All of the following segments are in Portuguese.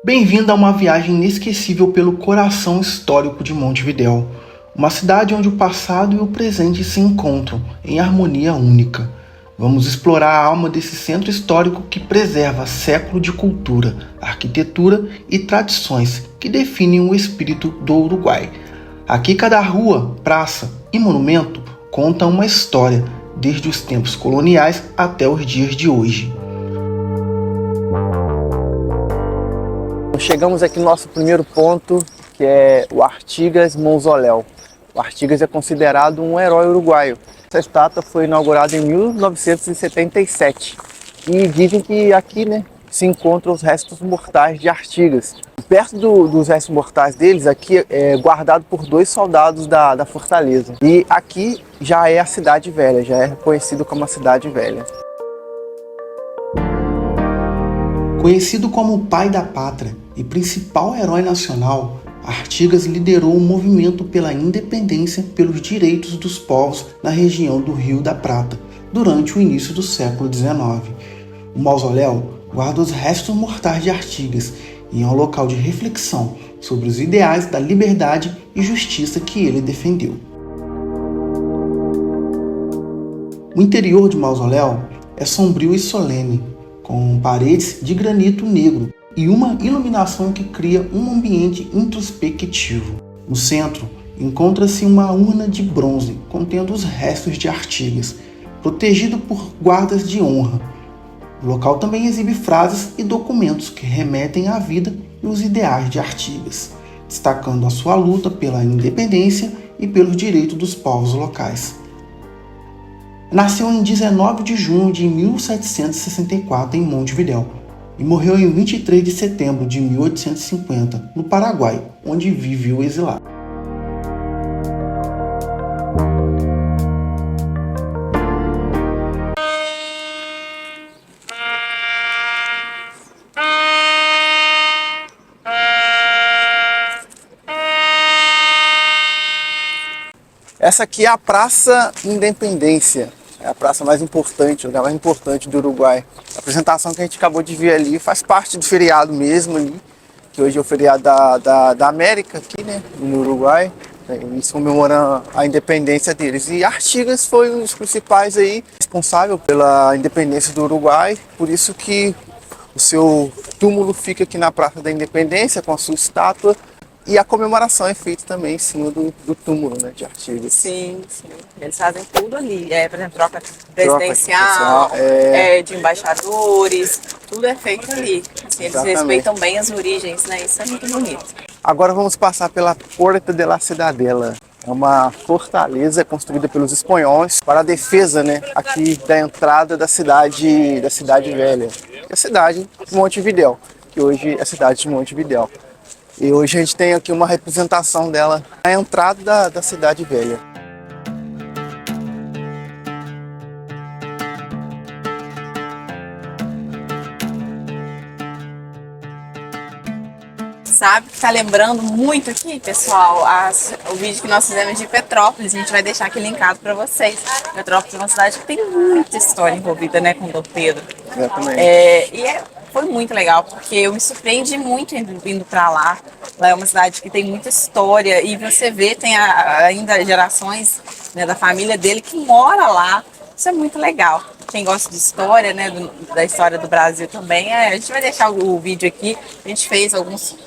Bem-vindo a uma viagem inesquecível pelo coração histórico de Montevidéu, uma cidade onde o passado e o presente se encontram em harmonia única. Vamos explorar a alma desse centro histórico que preserva séculos de cultura, arquitetura e tradições que definem o espírito do Uruguai. Aqui cada rua, praça e monumento conta uma história, desde os tempos coloniais até os dias de hoje. Chegamos aqui no nosso primeiro ponto, que é o Artigas Mausoléu. O Artigas é considerado um herói uruguaio. Essa estátua foi inaugurada em 1977 e dizem que aqui, se encontram os restos mortais de Artigas. Perto dos restos mortais deles, aqui é guardado por 2 soldados da fortaleza. E aqui já é a Cidade Velha, já é reconhecido como a Cidade Velha. Conhecido como o pai da pátria e principal herói nacional, Artigas liderou o movimento pela independência e pelos direitos dos povos na região do Rio da Prata, durante o início do século XIX. O mausoléu guarda os restos mortais de Artigas e é um local de reflexão sobre os ideais da liberdade e justiça que ele defendeu. O interior do mausoléu é sombrio e solene, com paredes de granito negro e uma iluminação que cria um ambiente introspectivo. No centro, encontra-se uma urna de bronze contendo os restos de Artigas, protegido por guardas de honra. O local também exibe frases e documentos que remetem à vida e os ideais de Artigas, destacando a sua luta pela independência e pelos direitos dos povos locais. Nasceu em 19 de junho de 1764 em Montevidéu e morreu em 23 de setembro de 1850 no Paraguai, onde viveu exilado. Essa aqui é a Praça Independência. É a praça mais importante, o lugar mais importante do Uruguai. A apresentação que a gente acabou de ver ali faz parte do feriado mesmo ali, que hoje é o feriado da América aqui, no Uruguai. Eles comemoram a independência deles. E Artigas foi um dos principais aí, responsável pela independência do Uruguai. Por isso que o seu túmulo fica aqui na Praça da Independência, com a sua estátua. E a comemoração é feita também em cima do túmulo, de Artigas. Sim, sim. Eles fazem tudo ali. Por exemplo, troca presidencial, de embaixadores, tudo é feito ali. Assim, eles respeitam bem as origens, Isso é muito bonito. Agora vamos passar pela Porta de la Cidadela. É uma fortaleza construída pelos espanhóis para a defesa, aqui da entrada da cidade Velha. Que é a cidade de Montevidéu, que hoje é a cidade de Montevidéu. E hoje a gente tem aqui uma representação dela na entrada da Cidade Velha. Sabe que tá lembrando muito aqui, pessoal, o vídeo que nós fizemos de Petrópolis. A gente vai deixar aqui linkado para vocês. Petrópolis é uma cidade que tem muita história envolvida, com Dom Pedro. Exatamente. Foi muito legal, porque eu me surpreendi muito indo para lá. Lá é uma cidade que tem muita história e você vê, tem ainda gerações da família dele que mora lá. Isso é muito legal. Quem gosta de história, da história do Brasil também, a gente vai deixar o vídeo aqui. A gente fez alguns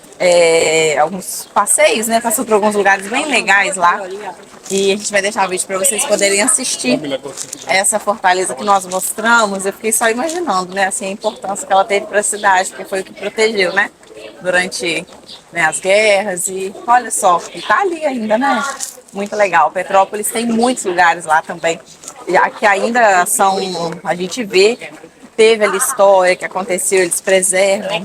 passeios, passou por alguns lugares bem legais lá. E a gente vai deixar o vídeo para vocês poderem assistir essa fortaleza que nós mostramos. Eu fiquei só imaginando, assim, a importância que ela teve para a cidade, porque foi o que protegeu, durante as guerras. E olha só, e tá ali ainda, Muito legal. Petrópolis tem muitos lugares lá também, que ainda são, a gente vê, teve ali história que aconteceu, eles preservam,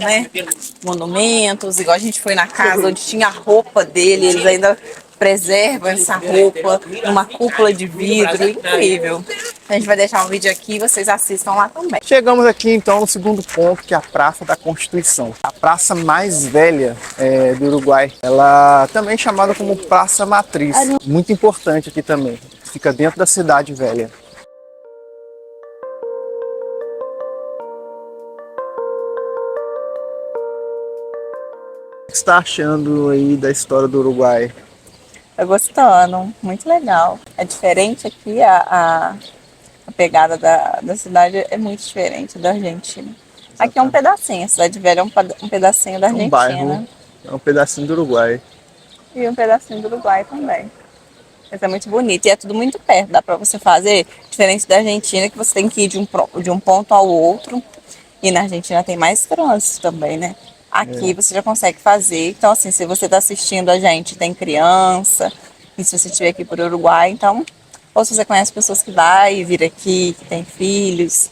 monumentos, igual a gente foi na casa onde tinha a roupa dele, eles ainda preservam essa roupa numa cúpula de vidro, incrível. A gente vai deixar um vídeo aqui e vocês assistam lá também. Chegamos aqui então no segundo ponto, que é a Praça da Constituição. A praça mais velha do Uruguai. Ela também é chamada como Praça Matriz. Muito importante aqui também. Fica dentro da Cidade Velha. O que você está achando aí da história do Uruguai? Tô gostando, muito legal. É diferente aqui, a pegada da cidade é muito diferente da Argentina. Aqui é um pedacinho, a Cidade Velha é um pedacinho da É um bairro, Argentina é um pedacinho do Uruguai. e um pedacinho do Uruguai também. Mas é muito bonito e é tudo muito perto, dá pra você fazer, diferente da Argentina, que você tem que ir de um ponto ao outro. E na Argentina tem mais trânsito também, né? Aqui você já consegue fazer. Então, assim, se você está assistindo a gente, tem criança, e se você estiver aqui por Uruguai, então, ou se você conhece pessoas que vai vir aqui, que tem filhos,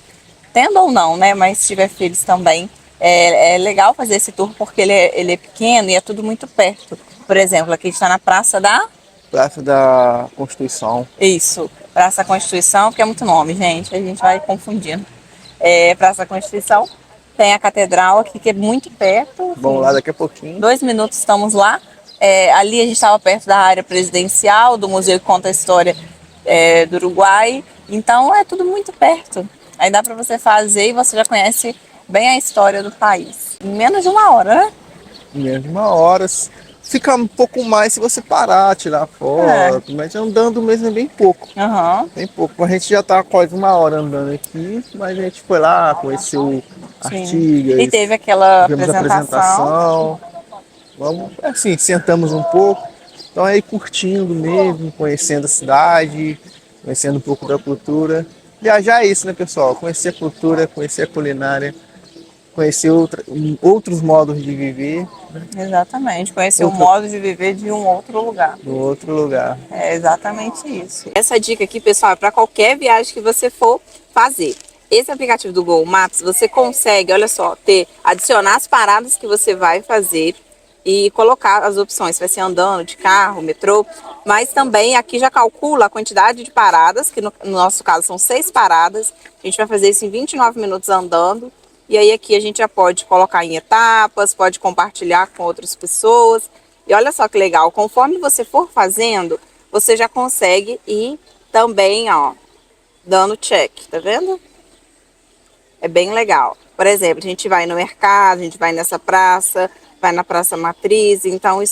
tendo ou não, né? Mas se tiver filhos também, é legal fazer esse tour porque ele é pequeno e é tudo muito perto. Por exemplo, aqui a gente está na Praça da... Praça da Constituição. Isso, Praça da Constituição, porque é muito nome, gente, a gente vai confundindo. Praça da Constituição, tem a Catedral aqui, que é muito perto. Vamos lá daqui a pouquinho. 2 minutos estamos lá. Ali a gente estava perto da área presidencial, do museu que conta a história do Uruguai. Então é tudo muito perto. Aí dá para você fazer e você já conhece bem a história do país. Em menos de 1 hora, né? Em menos de 1 hora. Fica um pouco mais se você parar, tirar foto, mas andando mesmo é bem pouco. Uhum. Bem pouco. A gente já tá quase 1 hora andando aqui, mas a gente foi lá, conheceu Artigas. E teve aquela tivemos apresentação. Vamos, assim, sentamos um pouco. Então aí curtindo mesmo, conhecendo a cidade, conhecendo um pouco da cultura. Viajar é isso, né, pessoal? Conhecer a cultura, conhecer a culinária, conhecer outros modos de viver. Exatamente, conhecer o modo de viver de um outro lugar. No outro lugar. É exatamente isso. Essa dica aqui, pessoal, é para qualquer viagem que você for fazer. Esse aplicativo do Google Maps, você consegue, olha só, adicionar as paradas que você vai fazer e colocar as opções, vai ser andando, de carro, metrô, mas também aqui já calcula a quantidade de paradas, que no nosso caso são 6 paradas. A gente vai fazer isso em 29 minutos andando. E aí aqui a gente já pode colocar em etapas, pode compartilhar com outras pessoas. E olha só que legal, conforme você for fazendo, você já consegue ir também, ó, dando check, tá vendo? É bem legal. Por exemplo, a gente vai no mercado, a gente vai nessa praça, vai na Praça Matriz, então a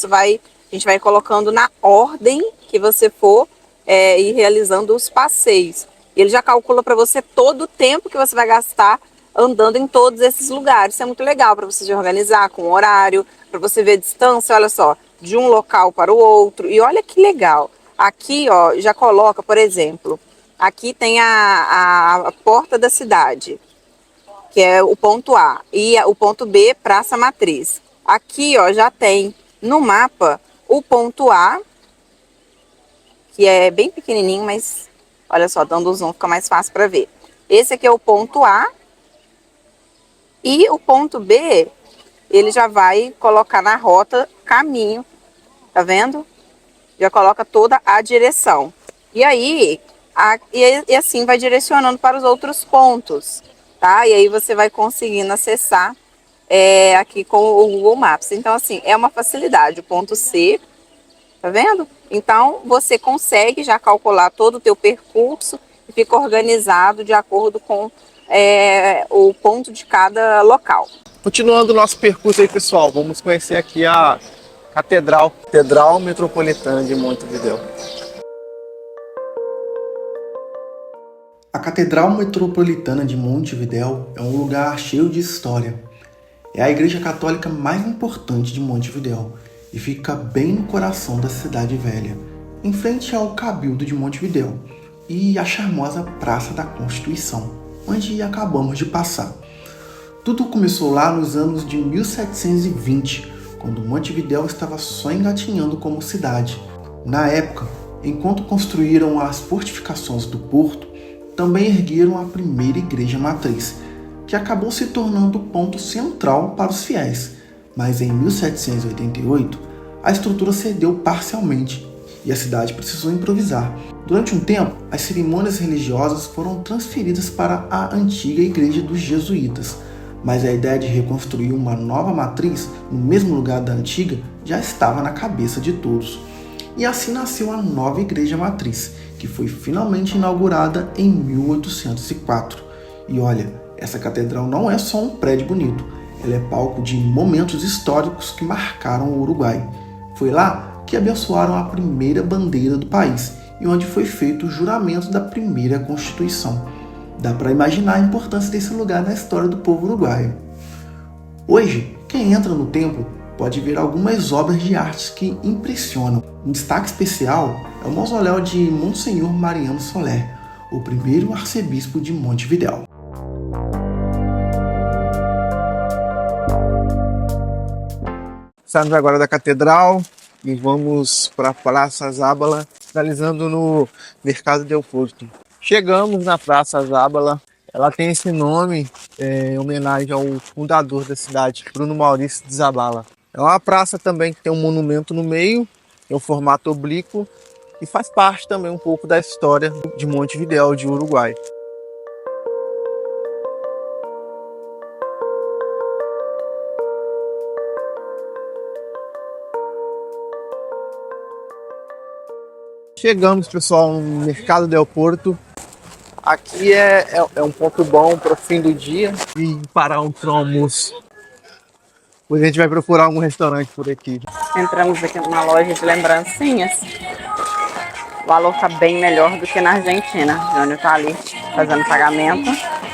gente vai colocando na ordem que você for ir realizando os passeios. E ele já calcula para você todo o tempo que você vai gastar andando em todos esses lugares. Isso é muito legal para você se organizar com o horário, para você ver a distância, olha só, de um local para o outro. E olha que legal. Aqui, ó, já coloca, por exemplo, aqui tem a porta da cidade, que é o ponto A, e o ponto B, Praça Matriz. Aqui, ó, já tem no mapa o ponto A, que é bem pequenininho, mas olha só, dando o zoom fica mais fácil para ver. Esse aqui é o ponto A. E o ponto B, ele já vai colocar na rota caminho, tá vendo? Já coloca toda a direção. E aí, e assim vai direcionando para os outros pontos, tá? E aí você vai conseguindo acessar aqui com o Google Maps. Então, assim, é uma facilidade. O ponto C, tá vendo? Então, você consegue já calcular todo o teu percurso e fica organizado de acordo com o ponto de cada local. Continuando o nosso percurso aí, pessoal, vamos conhecer aqui a Catedral Metropolitana de Montevidéu. A Catedral Metropolitana de Montevidéu é um lugar cheio de história. É a igreja católica mais importante de Montevidéu e fica bem no coração da cidade velha, em frente ao Cabildo de Montevidéu e a charmosa Praça da Constituição, onde acabamos de passar. Tudo começou lá nos anos de 1720, quando Montevidéu estava só engatinhando como cidade. Na época, enquanto construíram as fortificações do porto, também ergueram a primeira igreja matriz, que acabou se tornando o ponto central para os fiéis. Mas em 1788, a estrutura cedeu parcialmente e a cidade precisou improvisar. Durante um tempo, as cerimônias religiosas foram transferidas para a antiga igreja dos jesuítas, mas a ideia de reconstruir uma nova matriz no mesmo lugar da antiga já estava na cabeça de todos. E assim nasceu a nova igreja matriz, que foi finalmente inaugurada em 1804. E olha, essa catedral não é só um prédio bonito, Ela é palco de momentos históricos que marcaram o Uruguai. Foi lá que abençoaram a primeira bandeira do país e onde foi feito o juramento da primeira Constituição. Dá para imaginar a importância desse lugar na história do povo uruguaio. Hoje, quem entra no templo pode ver algumas obras de arte que impressionam. Um destaque especial é o mausoléu de Monsenhor Mariano Soler, o primeiro arcebispo de Montevidéu. Saímos agora da catedral e vamos para a Praça Zábala, finalizando no Mercado del Porto. Chegamos na Praça Zábala. Ela tem esse nome em homenagem ao fundador da cidade, Bruno Maurício de Zabala. É uma praça também que tem um monumento no meio, tem um formato oblíquo e faz parte também um pouco da história de Montevidéu, de Uruguai. Chegamos, pessoal, no Mercado del Porto. Aqui é um ponto bom para o fim do dia e parar um almoço. Depois a gente vai procurar algum restaurante por aqui. Entramos aqui numa loja de lembrancinhas. O valor tá bem melhor do que na Argentina. O Júnior tá ali fazendo pagamento.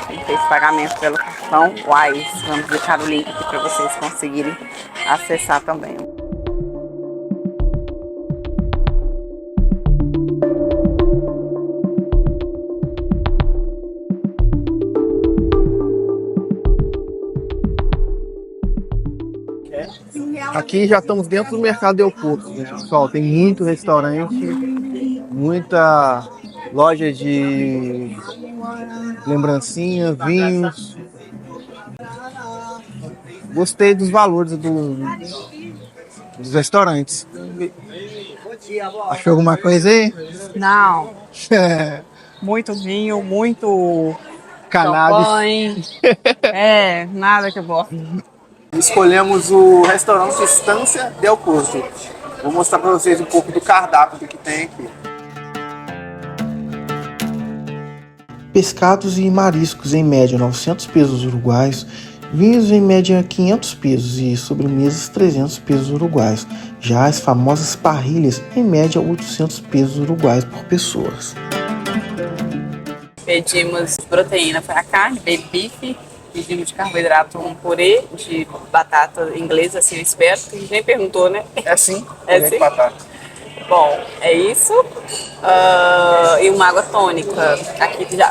Ele fez pagamento pelo cartão Wise. Vamos deixar o link aqui para vocês conseguirem acessar também. Aqui já estamos dentro do Mercado del Porto, né, pessoal? Tem muito restaurante, muita loja de lembrancinha, vinhos. Gostei dos valores dos restaurantes. Achou alguma coisa aí? Não. Muito vinho, muito Cannabis. champanhe. Nada que eu gosto. Escolhemos o restaurante Estância del Porto. Vou mostrar para vocês um pouco do cardápio que tem aqui. Pescados e mariscos em média 900 pesos uruguaios, vinhos em média 500 pesos e sobremesas 300 pesos uruguaios. Já as famosas parrilhas em média 800 pesos uruguaios por pessoas. Pedimos proteína, foi a carne, baby beef. Pedimos de carboidrato um purê de batata inglesa, assim eu espero. A gente nem perguntou, né? É assim? É assim? Batata. Bom, é isso. E uma água tônica.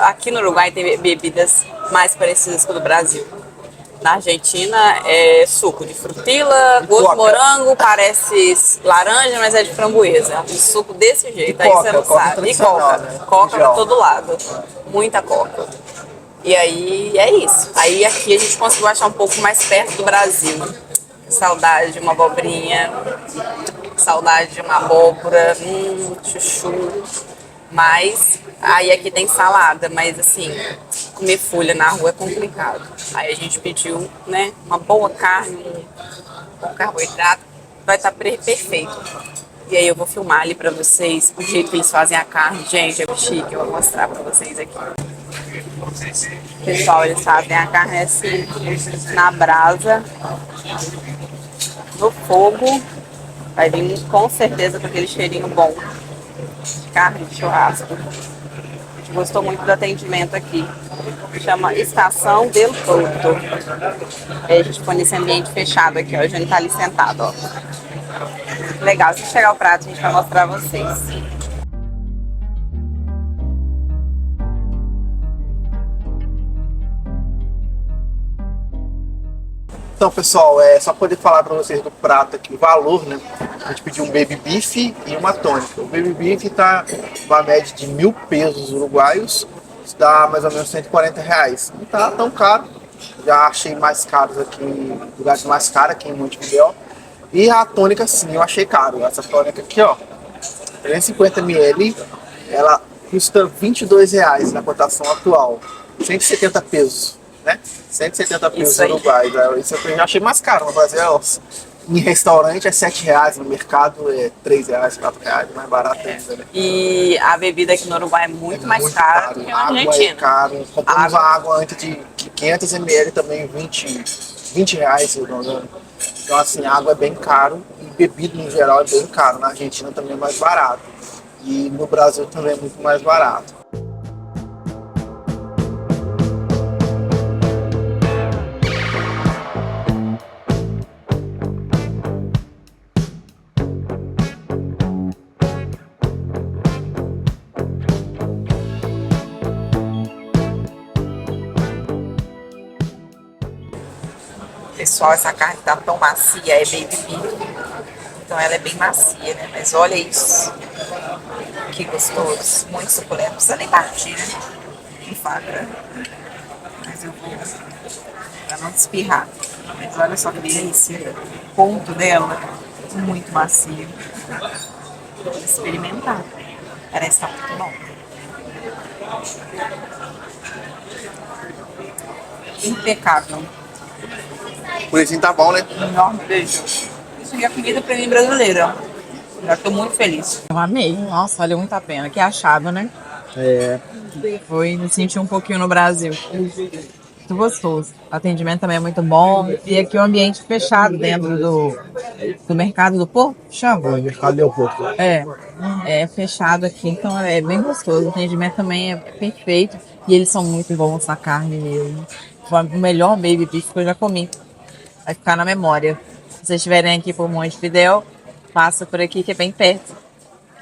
Aqui no Uruguai tem bebidas mais parecidas com o do Brasil. Na Argentina é suco de frutila, gosto de morango, parece laranja, mas é de framboesa. Um suco desse jeito, aí você não sabe. E coca. Né? Coca pra todo lado. Muita coca. E aí é isso. Aí aqui a gente conseguiu achar um pouco mais perto do Brasil. Saudade de uma abobrinha, saudade de uma abóbora, chuchu. Mas aí aqui tem salada, mas assim, comer folha na rua é complicado. Aí a gente pediu, né, uma boa carne, um bom carboidrato, vai estar perfeito. E aí eu vou filmar ali pra vocês o jeito que eles fazem a carne. Gente, é chique, eu vou mostrar pra vocês aqui. Pessoal, eles fazem a carne assim, na brasa, no fogo. Vai vir com certeza com aquele cheirinho bom de carne de churrasco. A gente gostou muito do atendimento aqui. Chama Estação del Porto. Aí a gente põe nesse ambiente fechado aqui, ó. A gente tá ali sentado, ó. Legal, se chegar o prato a gente vai mostrar pra vocês. Então, pessoal, só poder falar para vocês do prato aqui, o valor, né? A gente pediu um baby beef e uma tônica. O baby beef está uma média de 1.000 pesos uruguaios, isso dá mais ou menos R$140. Não tá tão caro, já achei mais caros aqui, lugares mais caros aqui em Montevidéu. E a tônica, sim, eu achei caro. Essa tônica aqui, ó, 350 ml, ela custa R$22 na cotação atual, 170 pesos. Né? 170 pesos uruguaios. Isso eu já achei mais caro no Brasil. Em restaurante é R$7, no mercado é R$3, R$4, mais barato ainda. Né? E a bebida aqui no Uruguai é muito mais cara do que na Argentina. É caro. Compramos a água antes de 500 ml também, R$ 20, se eu não me engano. Então, assim, água é bem caro e bebida no geral é bem caro. Na Argentina também é mais barato. E no Brasil também é muito mais barato. Pessoal, essa carne tá tão macia, é baby beef. Então ela é bem macia, né? Mas olha isso. Que gostoso. Muito suculento. Não precisa nem partir, né? Que faca. Mas eu vou pra não espirrar. Mas olha só que delícia. O ponto dela, muito macio. Vou experimentar. Parece que tá muito bom. Impecável. Por isso tá bom, né? Enorme beijo. Isso é a comida pra mim brasileira. Já tô muito feliz. Eu amei. Nossa, valeu muito a pena. Que achado, né? É. Foi me sentir um pouquinho no Brasil. Muito gostoso. O atendimento também é muito bom. E aqui o ambiente fechado dentro do mercado do Porto, chama? O mercado deu pouco. É fechado aqui, então é bem gostoso. O atendimento também é perfeito. E eles são muito bons na carne mesmo. Foi o melhor baby beef que eu já comi. Vai ficar na memória. Se vocês estiverem aqui por Montevidéu, passa por aqui que é bem perto.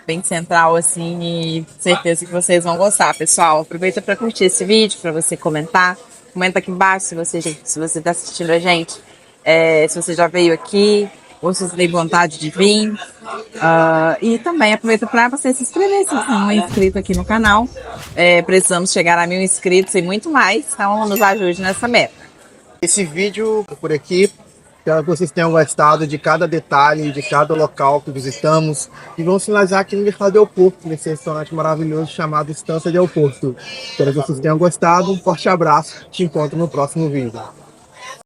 Bem central assim e certeza que vocês vão gostar, pessoal. Aproveita para curtir esse vídeo, para você comentar. Comenta aqui embaixo se você está assistindo a gente, se você já veio aqui ou se você tem vontade de vir. E também aproveita para você se inscrever se você não é inscrito aqui no canal. Precisamos chegar a 1000 inscritos e muito mais, então nos ajude nessa meta. Esse vídeo por aqui, espero que vocês tenham gostado de cada detalhe, de cada local que visitamos. E vamos finalizar aqui no Mercado Del Porto, nesse restaurante maravilhoso chamado Estância Del Porto. Espero que vocês tenham gostado. Um forte abraço. Te encontro no próximo vídeo.